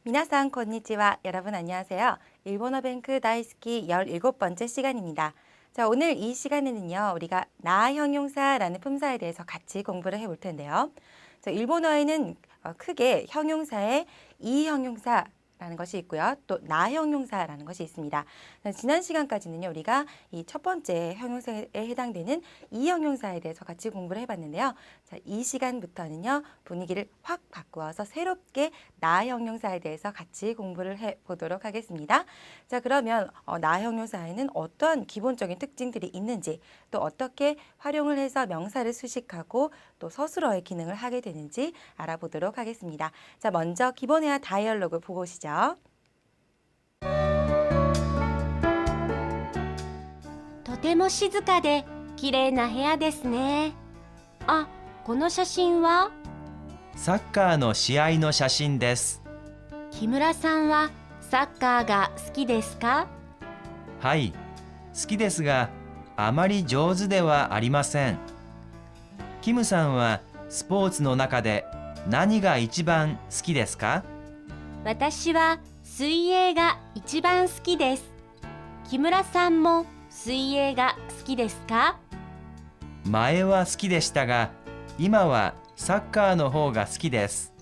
미나상 건니치와 여러분 안녕하세요. 일본어 뱅크 다이스키 17번째 시간입니다. 자, 오늘 이 시간에는요. 우리가 나 형용사라는 품사에 대해서 같이 공부를 해볼 텐데요. 자, 일본어에는 크게 형용사에 이 형용사라는 것이 있고요. 또 나 형용사라는 것이 있습니다. 지난 시간까지는요. 우리가 이 첫 번째 형용사에 해당되는 이 형용사에 대해서 같이 공부를 해봤는데요. 자, 이 시간부터는요. 분위기를 확 바꾸어서 새롭게 나 형용사에 대해서 같이 공부를 해보도록 하겠습니다. 자, 그러면 나 형용사에는 어떤 기본적인 특징들이 있는지, 또 어떻게 활용을 해서 명사를 수식하고 또 서술어의 기능을 하게 되는지 알아보도록 하겠습니다. 자, 먼저 기본회화 다이얼로그 보고 오시죠. とても静かで綺麗な部屋ですね。あ、この写真はサッカーの試合の写真です。木村さんはサッカーが好きですか？はい、好きですが、あまり上手ではありません。キムさんはスポーツの中で何が一番好きですか？私は水泳が一番好きです。木村さんも水泳が好きですか？前は好きでしたが、今はサッカーの方が好きです。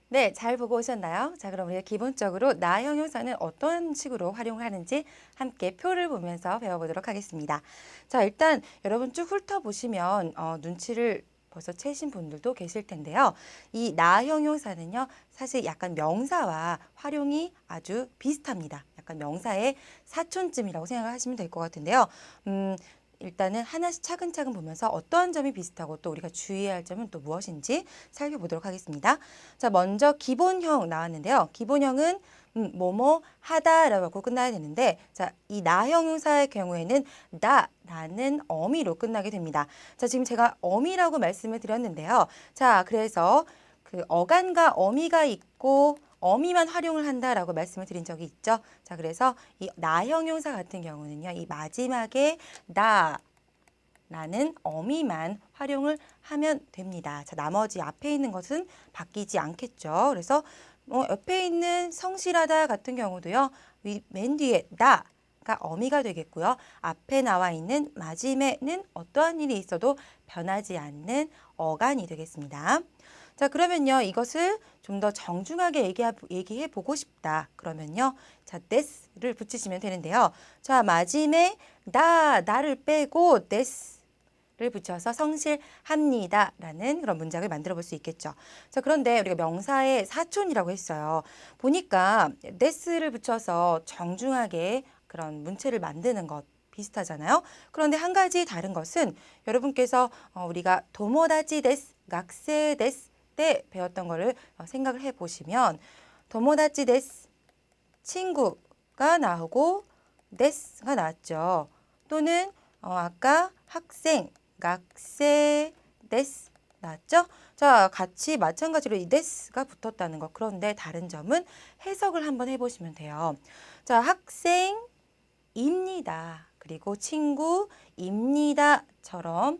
네, 잘 보고 오셨나요? 자, 그럼 우리가 기본적으로 나 형용사는 어떤 식으로 활용하는지 함께 표를 보면서 배워보도록 하겠습니다. 자, 일단 여러분 쭉 훑어보시면 눈치를 벌써 채신 분들도 계실 텐데요. 이 나 형용사는요, 사실 약간 명사와 활용이 아주 비슷합니다. 약간 명사의 사촌쯤이라고 생각을 하시면 될 것 같은데요. 일단은 하나씩 차근차근 보면서 어떠한 점이 비슷하고 또 우리가 주의해야 할 점은 또 무엇인지 살펴보도록 하겠습니다. 자, 먼저 기본형 나왔는데요. 기본형은 뭐뭐 하다라고 끝나야 되는데, 자, 이 나 형용사의 경우에는 나라는 어미로 끝나게 됩니다. 자, 지금 제가 어미라고 말씀을 드렸는데요. 자, 그래서 그 어간과 어미가 있고 어미만 활용을 한다라고 말씀을 드린 적이 있죠. 자, 그래서 이 나 형용사 같은 경우는요, 이 마지막에 나라는 어미만 활용을 하면 됩니다. 자, 나머지 앞에 있는 것은 바뀌지 않겠죠. 그래서 옆에 있는 성실하다 같은 경우도요, 맨 뒤에 나가 어미가 되겠고요. 앞에 나와 있는 마지막에는 어떠한 일이 있어도 변하지 않는 어간이 되겠습니다. 자, 그러면요, 이것을 좀 더 정중하게 얘기해 보고 싶다. 그러면요, 자, this를 붙이시면 되는데요. 자, 마지막에 나를 빼고 this를 붙여서 성실합니다라는 그런 문장을 만들어 볼 수 있겠죠. 자, 그런데 우리가 명사의 사촌이라고 했어요. 보니까 this를 붙여서 정중하게 그런 문체를 만드는 것 비슷하잖아요. 그런데 한 가지 다른 것은 여러분께서 우리가 도모다치 데스, 학생 데스 때 배웠던 거를 생각을 해보시면 도모다치 데스, 친구가 나오고 데스가 나왔죠. 또는 아까 학생, 학생 데스 나왔죠. 자, 같이 마찬가지로 이 데스가 붙었다는 것. 그런데 다른 점은 해석을 한번 해보시면 돼요. 자, 학생입니다. 그리고 친구입니다처럼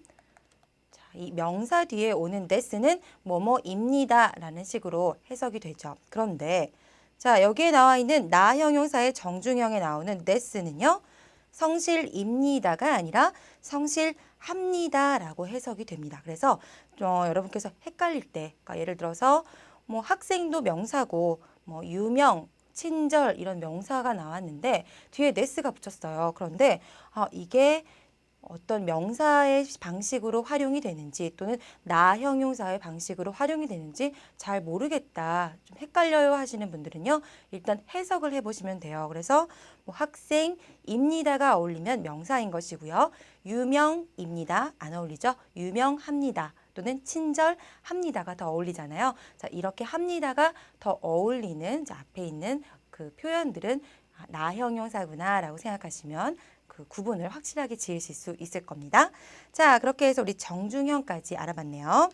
이 명사 뒤에 오는 this는 뭐뭐입니다 라는 식으로 해석이 되죠. 그런데 자, 여기에 나와 있는 나 형용사의 정중형에 나오는 this는요, 성실입니다가 아니라 성실합니다 라고 해석이 됩니다. 그래서 여러분께서 헷갈릴 때, 그러니까 예를 들어서 뭐 학생도 명사고 뭐 유명, 친절 이런 명사가 나왔는데 뒤에 this가 붙였어요. 그런데 이게 어떤 명사의 방식으로 활용이 되는지 또는 나 형용사의 방식으로 활용이 되는지 잘 모르겠다, 좀 헷갈려요 하시는 분들은요, 일단 해석을 해보시면 돼요. 그래서 뭐 학생입니다가 어울리면 명사인 것이고요. 유명입니다 안 어울리죠. 유명합니다 또는 친절합니다가 더 어울리잖아요. 자, 이렇게 합니다가 더 어울리는 앞에 있는 그 표현들은 나 형용사구나 라고 생각하시면 그 구분을 확실하게 지으실 수 있을 겁니다. 자, 그렇게 해서 우리 정중형까지 알아봤네요.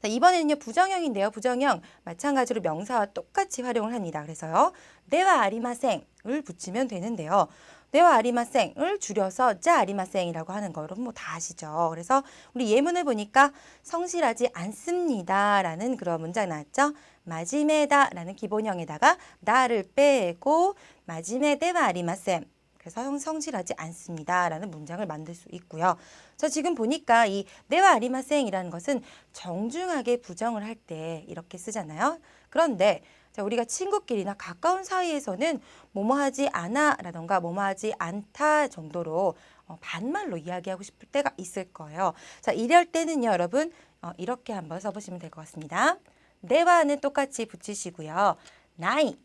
자, 이번에는요 부정형인데요. 부정형 마찬가지로 명사와 똑같이 활용을 합니다. 그래서요 네와 아리마생을 붙이면 되는데요. 네와 아리마생을 줄여서 자 아리마생이라고 하는 거 여러분 뭐 다 아시죠? 그래서 우리 예문을 보니까 성실하지 않습니다라는 그런 문장 나왔죠. 마지메다라는 기본형에다가 나를 빼고 마지메 네와 아리마생 그래서 성실하지 않습니다라는 문장을 만들 수 있고요. 저 지금 보니까 이 네와 아리마생이라는 것은 정중하게 부정을 할 때 이렇게 쓰잖아요. 그런데 자, 우리가 친구끼리나 가까운 사이에서는 뭐뭐하지 않아라던가 뭐뭐하지 않다 정도로 반말로 이야기하고 싶을 때가 있을 거예요. 자, 이럴 때는요, 여러분 이렇게 한번 써보시면 될 것 같습니다. 네와는 똑같이 붙이시고요. 나이.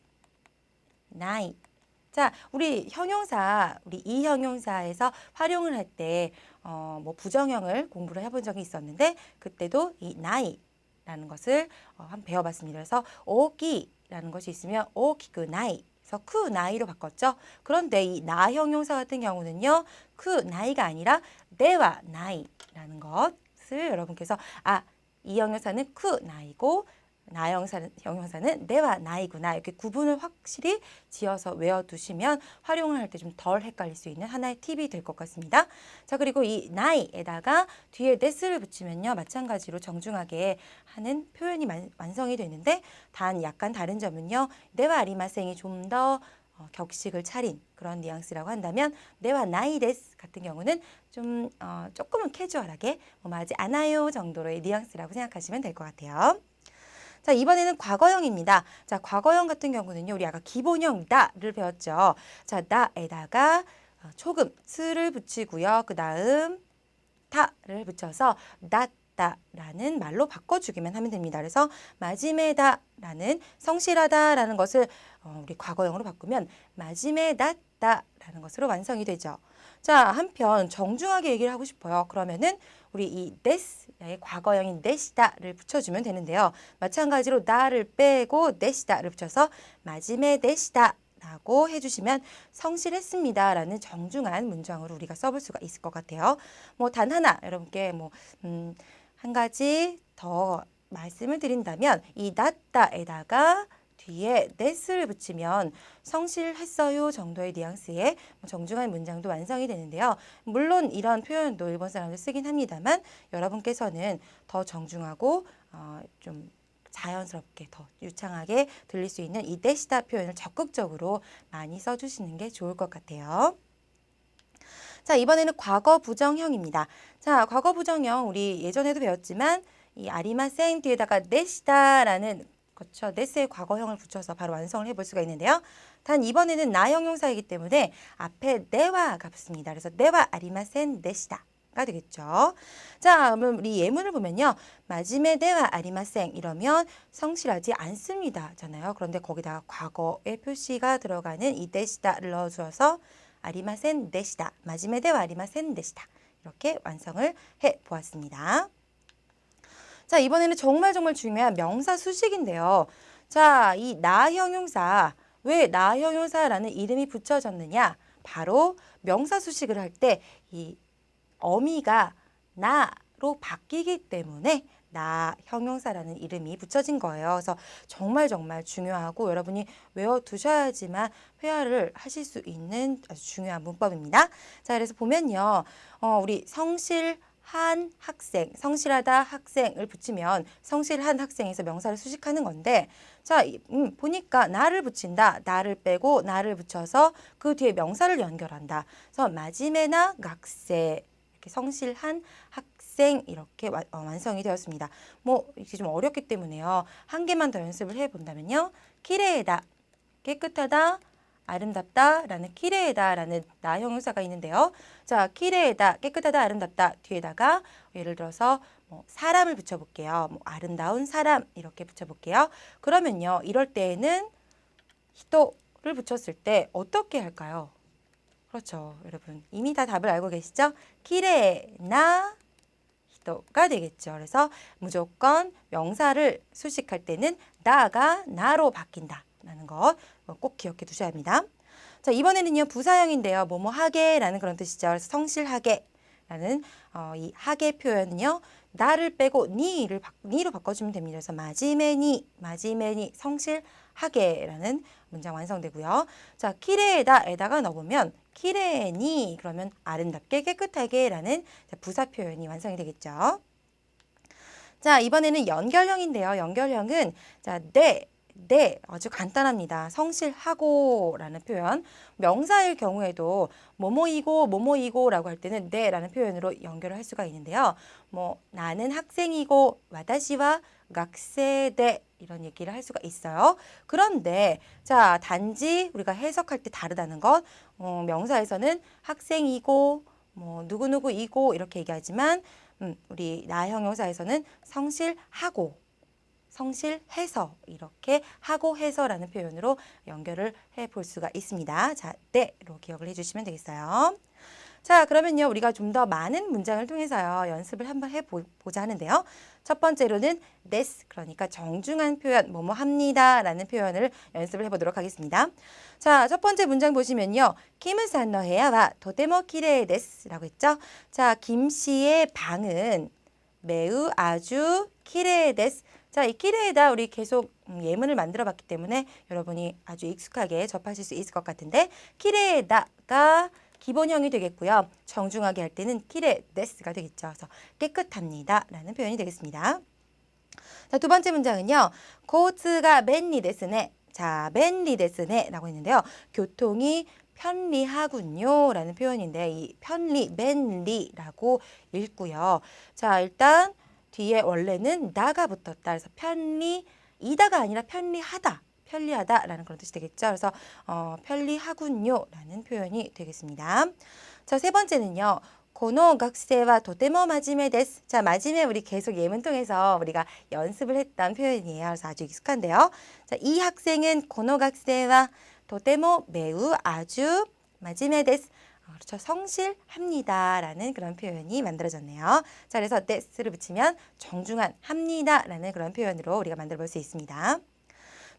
자, 우리 형용사, 우리 이 형용사에서 활용을 할 때 뭐 부정형을 공부를 해본 적이 있었는데 그때도 이 나이라는 것을 한번 배워봤습니다. 그래서 오기라는 것이 있으면 오키쿠 나이. 그래서 쿠 나이로 바꿨죠. 그런데 이 나 형용사 같은 경우는요, 쿠 나이가 아니라 네와 나이라는 것을 여러분께서 이 형용사는 쿠 나이고 나 형용사는 네와 나이구나 이렇게 구분을 확실히 지어서 외워두시면 활용을 할 때 좀 덜 헷갈릴 수 있는 하나의 팁이 될 것 같습니다. 자, 그리고 이 나이에다가 뒤에 데스를 붙이면요 마찬가지로 정중하게 하는 표현이 완성이 되는데 단 약간 다른 점은요 네와 아리마생이 좀 더 격식을 차린 그런 뉘앙스라고 한다면 네와 나이 데스 같은 경우는 좀 조금은 캐주얼하게 뭐하지 않아요 정도로의 뉘앙스라고 생각하시면 될 것 같아요. 자, 이번에는 과거형입니다. 자, 과거형 같은 경우는요, 우리 아까 기본형 다를 배웠죠. 자, 다에다가 초금, 스를 붙이고요. 그 다음 다를 붙여서 낫다라는 말로 바꿔주기만 하면 됩니다. 그래서 마지메다라는 성실하다라는 것을 우리 과거형으로 바꾸면 마지메 낫다라는 것으로 완성이 되죠. 자, 한편 정중하게 얘기를 하고 싶어요. 그러면은 우리 이 데스의 과거형인 데시다를 붙여주면 되는데요. 마찬가지로 나를 빼고 데시다를 붙여서 마지메 데시다라고 해주시면 성실했습니다라는 정중한 문장으로 우리가 써볼 수가 있을 것 같아요. 뭐 단 하나 여러분께 한 가지 더 말씀을 드린다면 이 낫다에다가 뒤에 데스를 붙이면 성실했어요 정도의 뉘앙스의 정중한 문장도 완성이 되는데요. 물론 이런 표현도 일본 사람들 쓰긴 합니다만 여러분께서는 더 정중하고 좀 자연스럽게 더 유창하게 들릴 수 있는 이 데시다 표현을 적극적으로 많이 써주시는 게 좋을 것 같아요. 자, 이번에는 과거 부정형입니다. 자, 과거 부정형 우리 예전에도 배웠지만 이 아리마센 뒤에다가 데시다라는 그렇죠. 데스의 과거형을 붙여서 바로 완성을 해볼 수가 있는데요. 단 이번에는 나 형용사이기 때문에 앞에 네와가 붙습니다. 그래서 네와 아리마센 데시다가 되겠죠. 자, 그럼 우리 예문을 보면요. 마지메 네와 아리마센 이러면 성실하지 않습니다잖아요. 그런데 거기다가 과거의 표시가 들어가는 이 데시다를 넣어주어서 아리마센 데시다, 마지메 네와 아리마센 데시다 이렇게 완성을 해보았습니다. 자, 이번에는 정말 중요한 명사 수식인데요. 자, 이 나 형용사, 왜 나 형용사라는 이름이 붙여졌느냐? 바로 명사 수식을 할 때 이 어미가 나로 바뀌기 때문에 나 형용사라는 이름이 붙여진 거예요. 그래서 정말 중요하고 여러분이 외워두셔야지만 회화를 하실 수 있는 아주 중요한 문법입니다. 자, 그래서 보면요. 우리 성실한 학생, 성실하다 학생을 붙이면 성실한 학생에서 명사를 수식하는 건데 자, 보니까 나를 붙인다. 나를 빼고 나를 붙여서 그 뒤에 명사를 연결한다. 그래서 마지메나 학생 이렇게 성실한 학생 이렇게 완성이 되었습니다. 뭐 이게 좀 어렵기 때문에요. 한 개만 더 연습을 해본다면요. 키레에다, 깨끗하다, 아름답다라는 키레에다라는 나 형용사가 있는데요. 자, 키레에다, 깨끗하다, 아름답다 뒤에다가 예를 들어서 사람을 붙여볼게요. 아름다운 사람 이렇게 붙여볼게요. 그러면요, 이럴 때에는 히토를 붙였을 때 어떻게 할까요? 그렇죠, 여러분 이미 다 답을 알고 계시죠? 키레나 히토가 되겠죠. 그래서 무조건 명사를 수식할 때는 나가 나로 바뀐다라는 것 꼭 기억해 두셔야 합니다. 자, 이번에는요 부사형인데요. 뭐뭐하게라는 그런 뜻이죠. 그래서 성실하게, 라는 이 하게 표현은요. 나를 빼고 니로 바꿔주면 됩니다. 그래서 마지메니 성실하게라는 문장 완성되고요. 자, 키레에다에다가 넣으면 키레니 그러면 아름답게 깨끗하게라는 부사 표현이 완성이 되겠죠. 자, 이번에는 연결형인데요. 연결형은 자, 네, 아주 간단합니다. 성실하고라는 표현. 명사일 경우에도 뭐뭐이고라고 할 때는 네라는 표현으로 연결을 할 수가 있는데요. 뭐 나는 학생이고 와다시와 학생대 이런 얘기를 할 수가 있어요. 그런데 자, 단지 우리가 해석할 때 다르다는 것. 명사에서는 학생이고 뭐 누구누구이고 이렇게 얘기하지만 우리 나 형용사에서는 성실해서 이렇게 하고 해서라는 표현으로 연결을 해볼 수가 있습니다. 자, 네로 기억을 해주시면 되겠어요. 자, 그러면요 우리가 좀 더 많은 문장을 통해서요 연습을 한번 해보자 하는데요. 첫 번째로는 this 그러니까 정중한 표현 뭐뭐 합니다라는 표현을 연습을 해보도록 하겠습니다. 자, 첫 번째 문장 보시면요. 김さんの 部屋はとても綺麗です라고 했죠. 자, 김 씨의 방은 매우 아주綺麗です. 자, 이 키레에다 우리 계속 예문을 만들어 봤기 때문에 여러분이 아주 익숙하게 접하실 수 있을 것 같은데 키레에다가 기본형이 되겠고요. 정중하게 할 때는 키레데스가 되겠죠. 그래서 깨끗합니다 라는 표현이 되겠습니다. 자, 두 번째 문장은요. 고츠가便利ですね. 자, 便利ですね라고 했는데요. 교통이 편리하군요 라는 표현인데 이便利라고 읽고요. 자, 일단 뒤에 원래는 나가 붙었다. 그래서 편리이다가 아니라 편리하다라는 그런 뜻이 되겠죠. 그래서 편리하군요라는 표현이 되겠습니다. 자, 세 번째는요. この学生はとても真面目です. 자, 마지막에 우리 계속 예문 통해서 우리가 연습을 했던 표현이에요. 그래서 아주 익숙한데요. 자, 이 학생은 この学生はとても 매우 아주 真面目です. 그렇죠. 성실합니다라는 그런 표현이 만들어졌네요. 자, 그래서 this를 붙이면 정중한 합니다라는 그런 표현으로 우리가 만들어 볼 수 있습니다.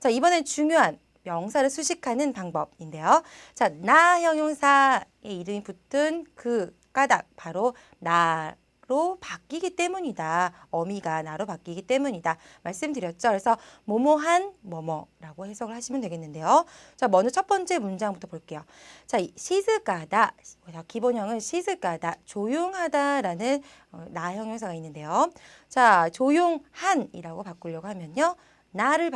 자, 이번엔 중요한 명사를 수식하는 방법인데요. 자, 나 형용사의 이름이 붙은 그 까닭 바로 나로 바뀌기 때문이다. 어미가 나로 바뀌기 때문이다. 말씀드렸죠. 그래서 뭐뭐한 뭐뭐라고 해석을 하시면 되겠는데요. 자, 먼저 첫 번째 문장부터 볼게요. 자, 시즈가다. 기본형은 시즈가다. 조용하다라는 나 형용사가 있는데요. 자, 조용한이라고 바꾸려고 하면요. 나를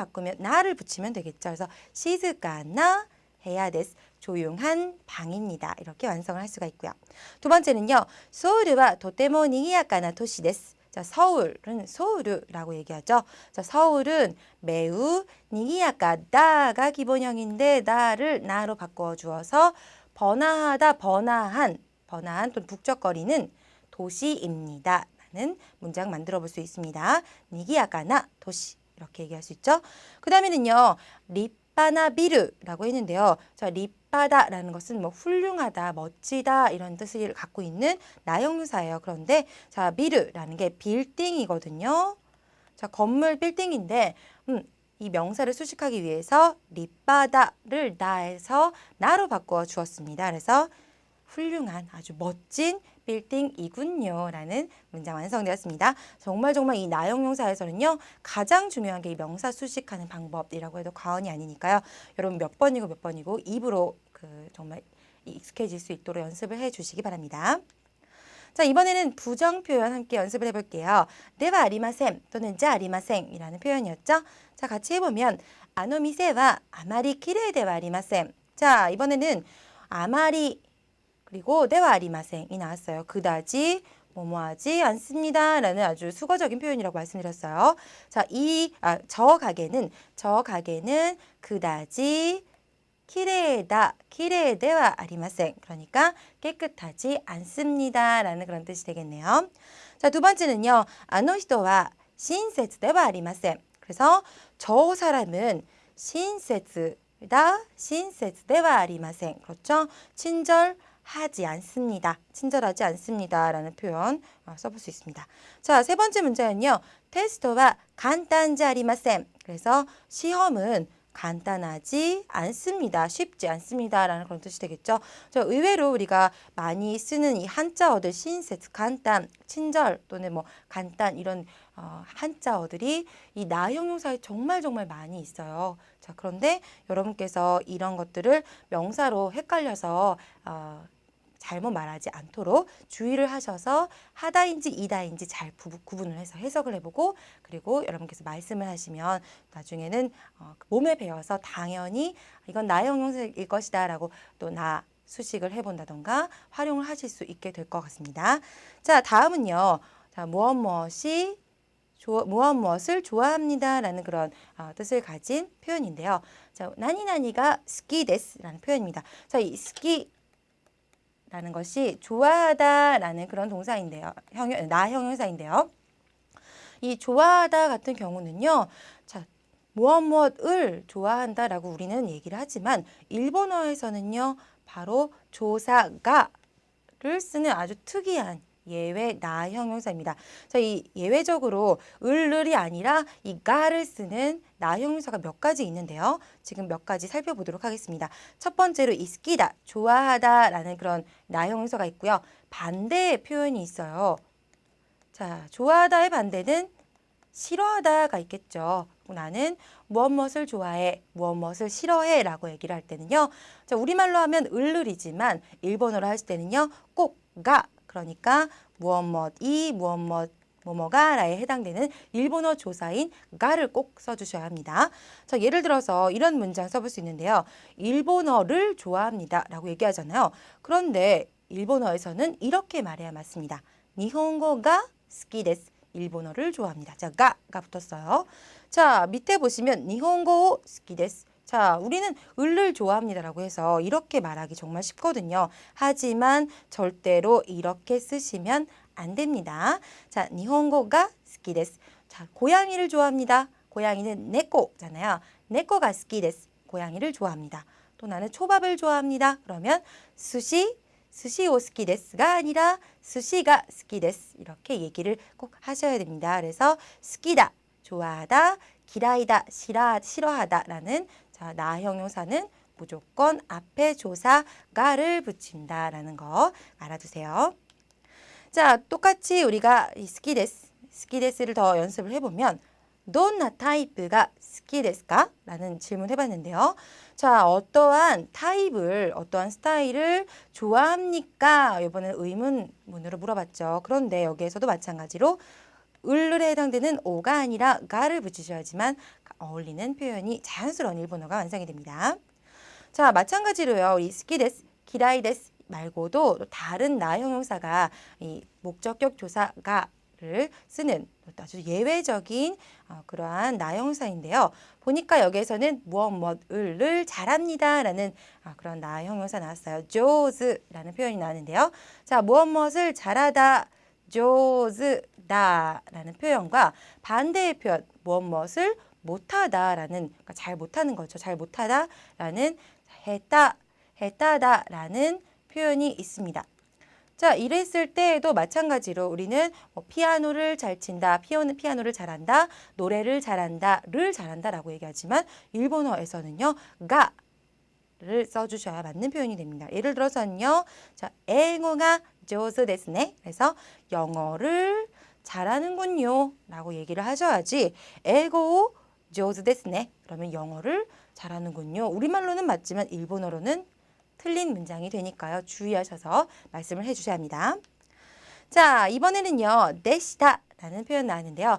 붙이면 되겠죠. 그래서 시즈가나 해야 데스. 조용한 방입니다. 이렇게 완성을 할 수가 있고요. 두 번째는요. 서울은 とても賑やかな都市です. 자, 서울은 서울이라고 얘기하죠. 자, 서울은 매우 니기야까다가 기본형인데 나로 바꿔 주어서 번화하다, 번화한 또는 북적거리는 도시입니다. 라는 문장 만들어 볼 수 있습니다. 니기야까나 도시 이렇게 얘기할 수 있죠. 그 다음에는요. 리빠나 비르라고 했는데요. 자, 리빠다라는 것은 뭐 훌륭하다, 멋지다 이런 뜻을 갖고 있는 나형용사예요. 그런데 자, 비르라는 게 빌딩이거든요. 자, 건물 빌딩인데 이 명사를 수식하기 위해서 리빠다를 나에서 나로 바꿔 주었습니다. 그래서 훌륭한 아주 멋진 빌딩이군요 라는 문장 완성되었습니다. 정말 이 나형용사에서는요. 가장 중요한 게 이 명사 수식하는 방법이라고 해도 과언이 아니니까요. 여러분 몇 번이고 입으로 정말 익숙해질 수 있도록 연습을 해주시기 바랍니다. 자, 이번에는 부정 표현 함께 연습을 해볼게요. 네와 아리마셈 또는 자 아리마셈 이라는 표현이었죠. 자, 같이 해보면 아노 미세와 아마리 키레데와 아리마셈. 자, 이번에는 아마리 그리고 네와 아리마생이 나왔어요. 그다지 뭐뭐하지 않습니다. 라는 아주 수거적인 표현이라고 말씀드렸어요. 자, 저 가게는 그다지 키레데와 아리마생. 그러니까 깨끗하지 않습니다. 라는 그런 뜻이 되겠네요. 자, 두 번째는요. 아노히토와 신세츠데와 아리마생. 그래서 저 사람은 신세츠데와 아리마생. 그렇죠? 친절하지 않습니다 라는 표현 써볼 수 있습니다. 자, 세 번째 문제는요. 테스트와 간단지 아리마셈. 그래서 시험은 간단하지 않습니다. 쉽지 않습니다. 라는 그런 뜻이 되겠죠. 의외로 우리가 많이 쓰는 이 한자어들, 신세스, 간단, 친절 또는 뭐 간단 이런 한자어들이 이 나 형용사에 정말 많이 있어요. 자, 그런데 여러분께서 이런 것들을 명사로 헷갈려서 잘못 말하지 않도록 주의를 하셔서 하다인지 이다인지 잘 구분을 해서 해석을 해보고 그리고 여러분께서 말씀을 하시면 나중에는 몸에 배워서 당연히 이건 나 형용사일 것이다 라고 또 나 수식을 해본다던가 활용을 하실 수 있게 될 것 같습니다. 자, 다음은요. 자, 무엇을 좋아합니다 라는 그런 뜻을 가진 표현인데요. 자, 나니나니가 스키 데스라는 표현입니다. 자, 이 스키 라는 것이 좋아하다라는 그런 동사인데요. 나 형용사인데요. 이 좋아하다 같은 경우는요. 자, 무엇을 좋아한다라고 우리는 얘기를 하지만 일본어에서는요. 바로 조사가를 쓰는 아주 특이한 예외 나 형용사입니다. 자, 이 예외적으로 을이 아니라 이 가를 쓰는 나 형용사가 몇 가지 있는데요. 지금 몇 가지 살펴보도록 하겠습니다. 첫 번째로 이 스키다, 좋아하다라는 그런 나 형용사가 있고요. 반대의 표현이 있어요. 자, 좋아하다의 반대는 싫어하다가 있겠죠. 나는 무엇을 좋아해, 무엇을 싫어해 라고 얘기를 할 때는요. 자, 우리말로 하면 을이지만 일본어로 할 때는요. 꼭 가, 그러니까 무엇이 뭐뭐가라에 해당되는 일본어 조사인 가를 꼭 써주셔야 합니다. 자, 예를 들어서 이런 문장 써볼 수 있는데요. 일본어를 좋아합니다 라고 얘기하잖아요. 그런데 일본어에서는 이렇게 말해야 맞습니다. 니혼고가 스키 데스. 일본어를 좋아합니다. 자, 가가 붙었어요. 자, 밑에 보시면 니혼고 스키 데스. 자, 우리는 을을 좋아합니다라고 해서 이렇게 말하기 정말 쉽거든요. 하지만 절대로 이렇게 쓰시면 안 됩니다. 자, 니혼고가 스키 데스. 자, 고양이를 좋아합니다. 고양이는 네코잖아요. 네코가 스키 데스. 고양이를 좋아합니다. 또 나는 초밥을 좋아합니다. 그러면 스시오 스키 데스가 아니라 스시가 스키 데스. 이렇게 얘기를 꼭 하셔야 됩니다. 그래서 스키다, 좋아하다, 기라이다, 싫어하다라는 자, 나 형용사는 무조건 앞에 조사가를 붙인다라는 거 알아두세요. 자, 똑같이 우리가 이 스키데스를 더 연습을 해보면 돈나 타입가 스키데스까? 라는 질문 해봤는데요. 자, 어떠한 스타일을 좋아합니까? 이번엔 의문문으로 물어봤죠. 그런데 여기에서도 마찬가지로 을에 해당되는 오가 아니라 가를 붙이셔야지만 어울리는 표현이 자연스러운 일본어가 완성이 됩니다. 자, 마찬가지로요. 이 스키데스, 기라이데스 말고도 또 다른 나 형용사가 이 목적격 조사가를 쓰는 아주 예외적인 그러한 나 형용사인데요. 보니까 여기에서는 무엇을 잘합니다라는 그런 나 형용사 나왔어요. 조즈라는 표현이 나왔는데요. 자, 무엇을 잘하다, 조즈다라는 표현과 반대의 표현, 무엇을 못하다라는, 그러니까 잘 못하는 거죠. 잘 못하다라는 했다다라는 표현이 있습니다. 자, 이랬을 때에도 마찬가지로 우리는 피아노를 잘 친다, 피아노를 잘한다, 노래를 잘한다를 잘한다라고 얘기하지만 일본어에서는요, 가를 써주셔야 맞는 표현이 됩니다. 예를 들어서는요, 자,英語が 上手ですね. 그래서 영어를 잘하는군요 라고 얘기를 하셔야지英語を 上手ですね. 그러면 영어를 잘하는군요. 우리말로는 맞지만 일본어로는 틀린 문장이 되니까요. 주의하셔서 말씀을 해주셔야 합니다. 자, 이번에는요. 데시다라는 표현 나왔는데요.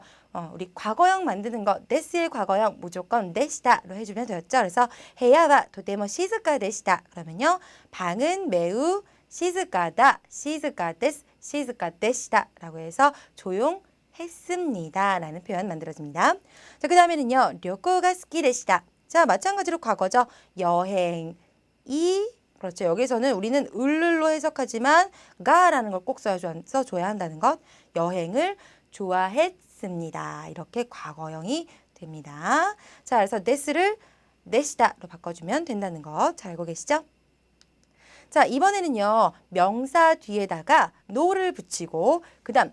우리 과거형 만드는 거 데스의 과거형 무조건 데시다로 해주면 되었죠. 그래서 헤야와 도테모 시즈카 데시다. 그러면요. 방은 매우 시즈카다, 시즈카데스, 시즈카데시다라고 해서 조용했습니다 라는 표현 만들어집니다. 자, 그 다음에는요. 료코가 스키데시다. 자, 마찬가지로 과거죠. 여행이 그렇죠. 여기서는 우리는 을로 해석하지만 가라는 걸 꼭 써줘야 한다는 것. 여행을 좋아했습니다. 이렇게 과거형이 됩니다. 자, 그래서 데스를 데시다로 바꿔주면 된다는 것 잘 알고 계시죠? 자, 이번에는요. 명사 뒤에다가 노를 붙이고 그 다음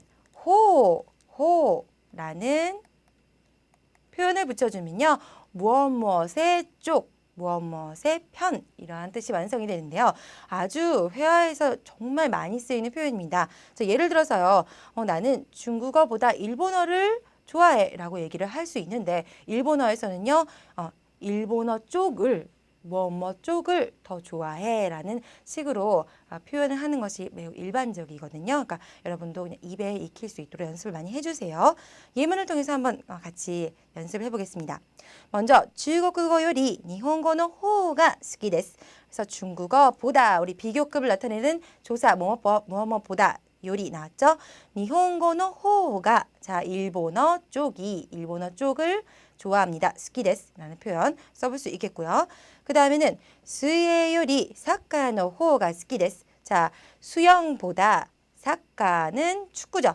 호라는 표현을 붙여주면요. 무엇 무엇의 쪽, 무엇 무엇의 편 이러한 뜻이 완성이 되는데요. 아주 회화에서 정말 많이 쓰이는 표현입니다. 자, 예를 들어서요. 나는 중국어보다 일본어를 좋아해 라고 얘기를 할 수 있는데 일본어에서는요. 일본어 쪽을 뭐 쪽을 더 좋아해 라는 식으로 표현을 하는 것이 매우 일반적이거든요. 그러니까 여러분도 그냥 입에 익힐 수 있도록 연습을 많이 해주세요. 예문을 통해서 한번 같이 연습을 해보겠습니다. 먼저 중국어 요리 일본어의 호가 好きです. 그래서 중국어보다 우리 비교급을 나타내는 조사 뭐뭐보다 요리 나왔죠? 일본어의 호가 자 일본어 쪽을 좋아합니다. 好きです라는 표현 써볼 수 있겠고요. 그 다음에는 수영 요리 사카의 호가 好きです. 자 수영보다 사카는 축구죠.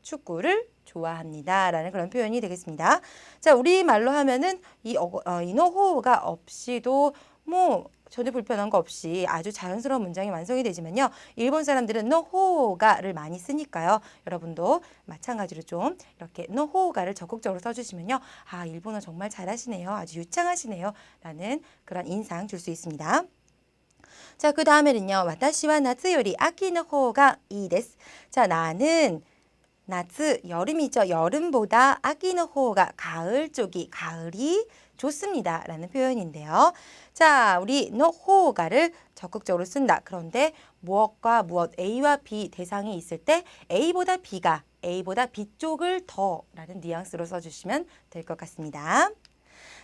축구를 좋아합니다. 라는 그런 표현이 되겠습니다. 자 우리말로 하면은 이노호가 없이도 뭐 전혀 불편한 거 없이 아주 자연스러운 문장이 완성이 되지만요. 일본 사람들은 노호가를 많이 쓰니까요. 여러분도 마찬가지로 좀 이렇게 노호가를 적극적으로 써주시면요. 아 일본어 정말 잘하시네요. 아주 유창하시네요. 라는 그런 인상 줄 수 있습니다. 자, 그 다음에는요. 私は夏より秋の方がいいです. 자, 나는 나츠 여름이죠. 여름보다 아기의 호가 가을이 좋습니다. 라는 표현인데요. 자, 우리 노호가를 적극적으로 쓴다. 그런데 무엇과 무엇 A와 B 대상이 있을 때 A보다 B 쪽을 더 라는 뉘앙스로 써주시면 될 것 같습니다.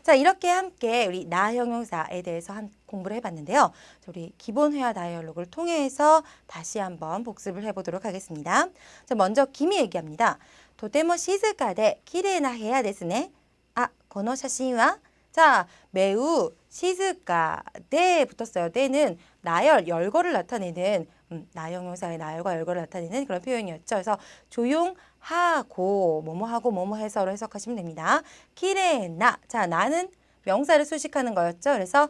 자, 이렇게 함께 우리 나 형용사에 대해서 공부를 해봤는데요. 우리 기본 회화 다이얼로그를 통해서 다시 한번 복습을 해보도록 하겠습니다. 자, 먼저 김이 얘기합니다. とても静かで綺麗な部屋ですね. 아, この写真は? 자, 매우 시즈가데 붙었어요. 데는 나열, 열거를 나타내는 나형용사의 나열과 열거를 나타내는 그런 표현이었죠. 그래서 조용하고 뭐뭐하고 뭐뭐해서로 해석하시면 됩니다. 키레나. 자, 나는 명사를 수식하는 거였죠. 그래서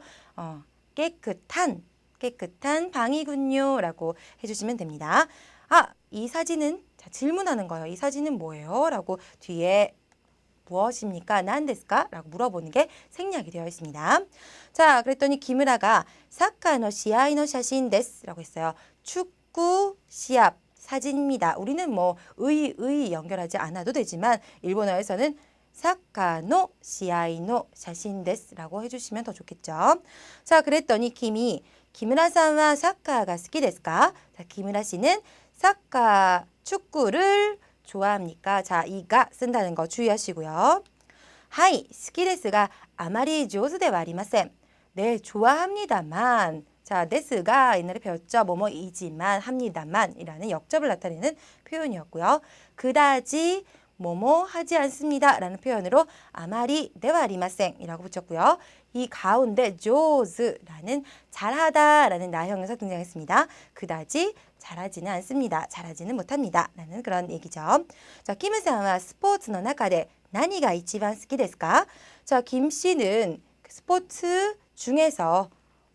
깨끗한 방이군요. 라고 해주시면 됩니다. 아, 이 사진은 자, 질문하는 거예요. 이 사진은 뭐예요? 라고 뒤에 무엇입니까? 난데스까? 라고 물어보는 게 생략이 되어 있습니다. 자, 그랬더니 기무라가 사카의 시아의 사진 데스 라고 했어요. 축구 시합 사진입니다. 우리는 뭐 의 연결하지 않아도 되지만 일본어에서는 사카의 시아의 사진 데스 라고 해주시면 더 좋겠죠. 자, 그랬더니 기무라さんは 사카가 好きですか? 자, 기무라 씨는 사카 축구를 좋아합니까? 자, 이가 쓴다는 거 주의하시고요. 하이, 好きですが あまり上手ではありません. 네, 좋아합니다만. 자, 데스가 옛날에 배웠죠. 뭐뭐이지만 합니다만 이라는 역접을 나타내는 표현이었고요. 그다지 뭐뭐 하지 않습니다. 라는 표현으로 아마리 데와 아리마생 이라고 붙였고요. 이 가운데 조즈라는 잘하다 라는 나형에서 등장했습니다. 그다지 잘하지는 않습니다. 잘하지는 못합니다. 라는 그런 얘기죠. 자, 김さんは 스포츠의 中で 何が一番好きですか? 자, 김 씨는 스포츠 중에서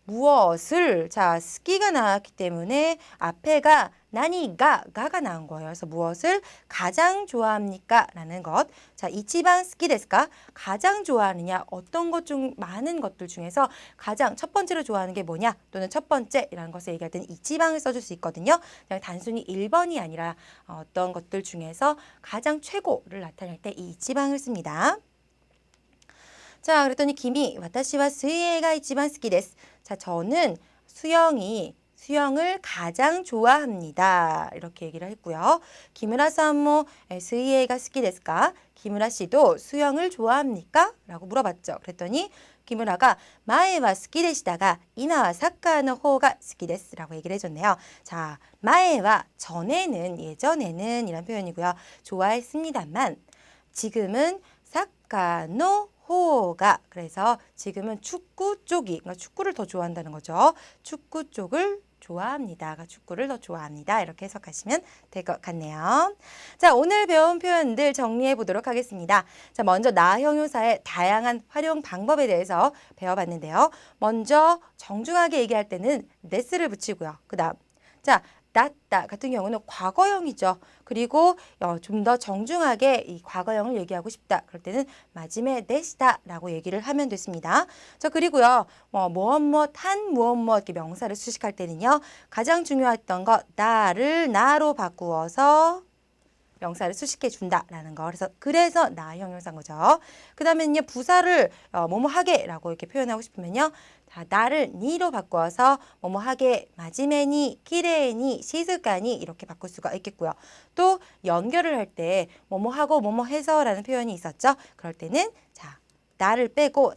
무엇을 자, 스키가 나왔기 때문에 앞에가 가가 나온 거예요. 그래서 무엇을 가장 좋아합니까? 라는 것. 자, 이치방 스키 데스까? 가장 좋아하느냐? 어떤 것 중 많은 것들 중에서 가장 첫 번째로 좋아하는 게 뭐냐? 또는 첫 번째라는 것을 얘기할 때는 이치방을 써줄 수 있거든요. 그냥 단순히 1번이 아니라 어떤 것들 중에서 가장 최고를 나타낼 때 이 이치방을 씁니다. 자, 그랬더니 김이 私は水泳が一番好きです. 자, 저는 수영을 가장 좋아합니다. 이렇게 얘기를 했고요. 기무라さんも 水泳が好きですか? 기무라 씨도 수영을 좋아합니까? 라고 물어봤죠. 그랬더니 기무라가 前は好きでしたが今はサッカーの方が好きです라고 얘기를 해줬네요. 자, 前は 전에는 예전에는 이란 표현이고요. 좋아했습니다만 지금은 사카노 호가 그래서 지금은 축구 쪽이 그러니까 축구를 더 좋아한다는 거죠. 축구 쪽을 좋아합니다. 축구를 더 좋아합니다. 이렇게 해석하시면 될 것 같네요. 자, 오늘 배운 표현들 정리해 보도록 하겠습니다. 자, 먼저 나 형용사의 다양한 활용 방법에 대해서 배워봤는데요. 먼저 정중하게 얘기할 때는 데스를 붙이고요. 그 다음 자, 낫다 같은 경우는 과거형이죠. 그리고 좀 더 정중하게 이 과거형을 얘기하고 싶다. 그럴 때는 마지메 데시다라고 얘기를 하면 됐습니다. 자, 그리고요. 무엇 한 무엇 이렇게 명사를 수식할 때는요. 가장 중요했던 거 나를 나로 바꾸어서 명사를 수식해 준다라는 거. 그래서 나 형용사인 거죠. 그다음에는요. 부사를 뭐뭐 하게라고 이렇게 표현하고 싶으면요. 자, 나를 니로 바꿔서 뭐뭐 하게 마지메니, 키레니, 시즈카니 이렇게 바꿀 수가 있겠고요. 또 연결을 할 때 뭐뭐 하고 뭐뭐 해서라는 표현이 있었죠. 그럴 때는 자, 나를 빼고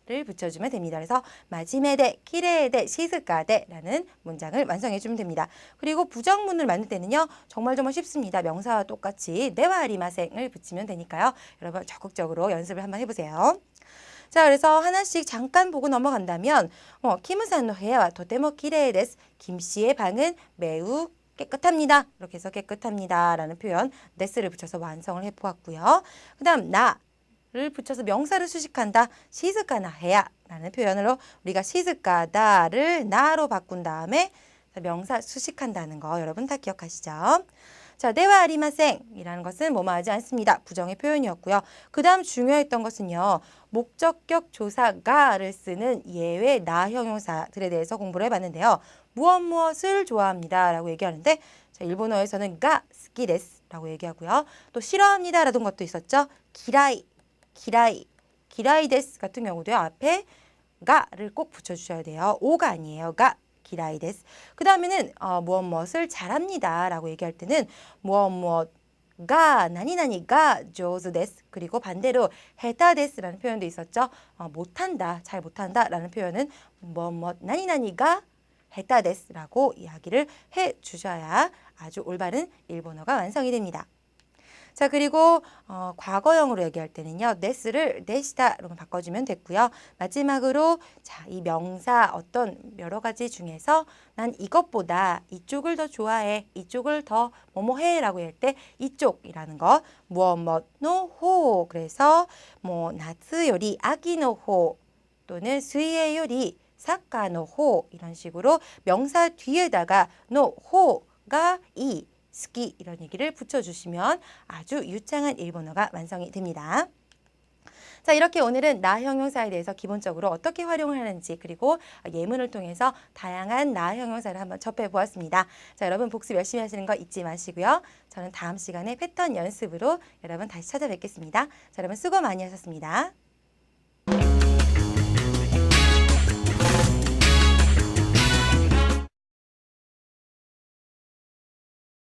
를 붙여주면 됩니다. 그래서 마지메데, 키레데, 시즈카데라는 문장을 완성해주면 됩니다. 그리고 부정문을 만들 때는요. 정말 쉽습니다. 명사와 똑같이 네와 아리마생을 붙이면 되니까요. 여러분 적극적으로 연습을 한번 해보세요. 자, 그래서 하나씩 잠깐 보고 넘어간다면 키무산의 부屋は とても綺麗です. 김 씨의 방은 매우 깨끗합니다. 이렇게 해서 깨끗합니다 라는 표현 데스를 붙여서 완성을 해보았고요. 그 다음 나를 붙여서 명사를 수식한다. 시즈카나 해야 라는 표현으로 우리가 시즈카다를 나로 바꾼 다음에 명사 수식한다는 거 여러분 다 기억하시죠? 자, 네와 아리마생 이라는 것은 뭐뭐 하지 않습니다. 부정의 표현이었고요. 그 다음 중요했던 것은요. 목적격 조사가를 쓰는 예외 나 형용사들에 대해서 공부를 해봤는데요. 무엇을 좋아합니다 라고 얘기하는데 자, 일본어에서는 가 스키데스 라고 얘기하고요. 또 싫어합니다 라던 것도 있었죠. 기라이 데스 같은 경우도요. 앞에 가를 꼭 붙여주셔야 돼요. 오가 아니에요. 가 기라이데스. 그 다음에는 무엇을 잘합니다 라고 얘기할 때는 무엇가 나니나니가 조즈데스. 그리고 반대로 헤타데스라는 표현도 있었죠. 못한다, 잘 못한다 라는 표현은 무엇 나니나니가 헤타데스라고 이야기를 해주셔야 아주 올바른 일본어가 완성이 됩니다. 자, 그리고 과거형으로 얘기할 때는요. 데스를 데시다로 바꿔주면 됐고요. 마지막으로 자, 이 명사 어떤 여러 가지 중에서 난 이것보다 이쪽을 더 좋아해. 이쪽을 더 뭐뭐해 라고 할 때 이쪽이라는 거 무엇노호 그래서 나츠 요리 아기노호 또는 수이에 요리 사카노호 이런 식으로 명사 뒤에다가 노호가 이 스키 이런 얘기를 붙여주시면 아주 유창한 일본어가 완성이 됩니다. 자, 이렇게 오늘은 나 형용사에 대해서 기본적으로 어떻게 활용을 하는지 그리고 예문을 통해서 다양한 나 형용사를 한번 접해보았습니다. 자, 여러분 복습 열심히 하시는 거 잊지 마시고요. 저는 다음 시간에 패턴 연습으로 여러분 다시 찾아뵙겠습니다. 자, 여러분 수고 많이 하셨습니다.